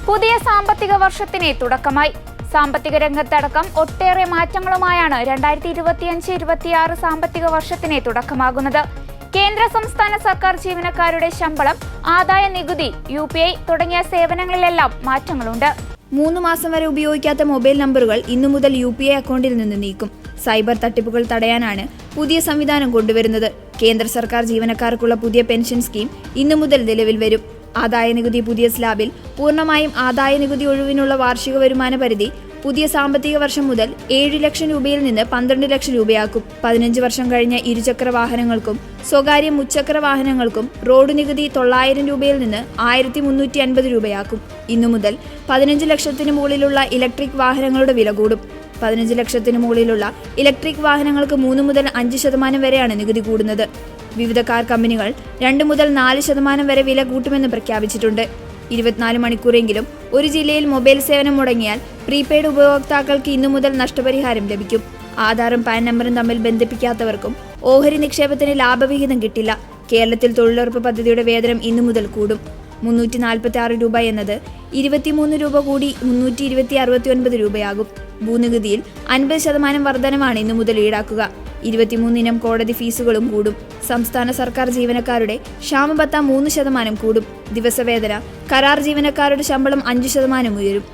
പുതിയ സാമ്പത്തിക വർഷത്തിന് തുടക്കമായി. സാമ്പത്തിക രംഗത്തടക്കം ഒട്ടേറെ മാറ്റങ്ങളുമായാണ് 2025-26 സാമ്പത്തിക വർഷത്തിന് തുടക്കമാകുന്നത്. കേന്ദ്ര സംസ്ഥാന സർക്കാർ ജീവനക്കാരുടെ ശമ്പളം, ആദായ നികുതി, UPI തുടങ്ങിയ സേവനങ്ങളിലെല്ലാം മാറ്റങ്ങളുണ്ട്. 3 മാസം വരെ ഉപയോഗിക്കാത്ത മൊബൈൽ നമ്പറുകൾ ഇന്നു മുതൽ UPI അക്കൗണ്ടിൽ നിന്ന് നീക്കും. സൈബർ തട്ടിപ്പുകൾ തടയാനാണ് പുതിയ സംവിധാനം കൊണ്ടുവരുന്നത്. കേന്ദ്ര സർക്കാർ ജീവനക്കാർക്കുള്ള പുതിയ പെൻഷൻ സ്കീം ഇന്നു മുതൽ നിലവിൽ വരും. ആദായ നികുതി പുതിയ സ്ലാബിൽ. പൂർണ്ണമായും ആദായ നികുതി ഒഴിവിനുള്ള വാർഷിക വരുമാന പരിധി പുതിയ സാമ്പത്തിക വർഷം മുതൽ 7 ലക്ഷം രൂപയിൽ നിന്ന് 12 ലക്ഷം രൂപയാക്കും. 15 വർഷം കഴിഞ്ഞ ഇരുചക്ര വാഹനങ്ങൾക്കും സ്വകാര്യ മുച്ചക്ര വാഹനങ്ങൾക്കും റോഡ് നികുതി 900 രൂപയിൽ നിന്ന് 1350 രൂപയാക്കും. ഇന്നു മുതൽ 15 ലക്ഷത്തിന് മുകളിലുള്ള ഇലക്ട്രിക് വാഹനങ്ങളുടെ വില കൂടും. 15 ലക്ഷത്തിന് മുകളിലുള്ള ഇലക്ട്രിക് വാഹനങ്ങൾക്ക് 3 മുതൽ 5% വരെയാണ് നികുതി കൂടുന്നത്. വിവിധ കാർ കമ്പനികൾ 2 മുതൽ 4% വരെ വില കൂട്ടുമെന്ന് പ്രഖ്യാപിച്ചിട്ടുണ്ട്. 24 മണിക്കൂറെങ്കിലും ഒരു ജില്ലയിൽ മൊബൈൽ സേവനം മുടങ്ങിയാൽ പ്രീപെയ്ഡ് ഉപഭോക്താക്കൾക്ക് ഇന്നു മുതൽ നഷ്ടപരിഹാരം ലഭിക്കും. ആധാറും പാൻ നമ്പറും തമ്മിൽ ബന്ധിപ്പിക്കാത്തവർക്കും ഓഹരി നിക്ഷേപത്തിന് ലാഭവിഹിതം കിട്ടില്ല. കേരളത്തിൽ തൊഴിലുറപ്പ് പദ്ധതിയുടെ വേതനം ഇന്നു മുതൽ കൂടും. 346 രൂപ എന്നത് 23 രൂപ കൂടി 369 രൂപയാകും. ഭൂനികുതിയിൽ 50% വർധനമാണ് ഇന്നു മുതൽ ഈടാക്കുക. 23 ഇനം കോടതി ഫീസുകളും കൂടും. സംസ്ഥാന സർക്കാർ ജീവനക്കാരുടെ ക്ഷാമബത്ത 3% കൂടും. ദിവസവേതന കരാർ ജീവനക്കാരുടെ ശമ്പളം 5% ഉയരും.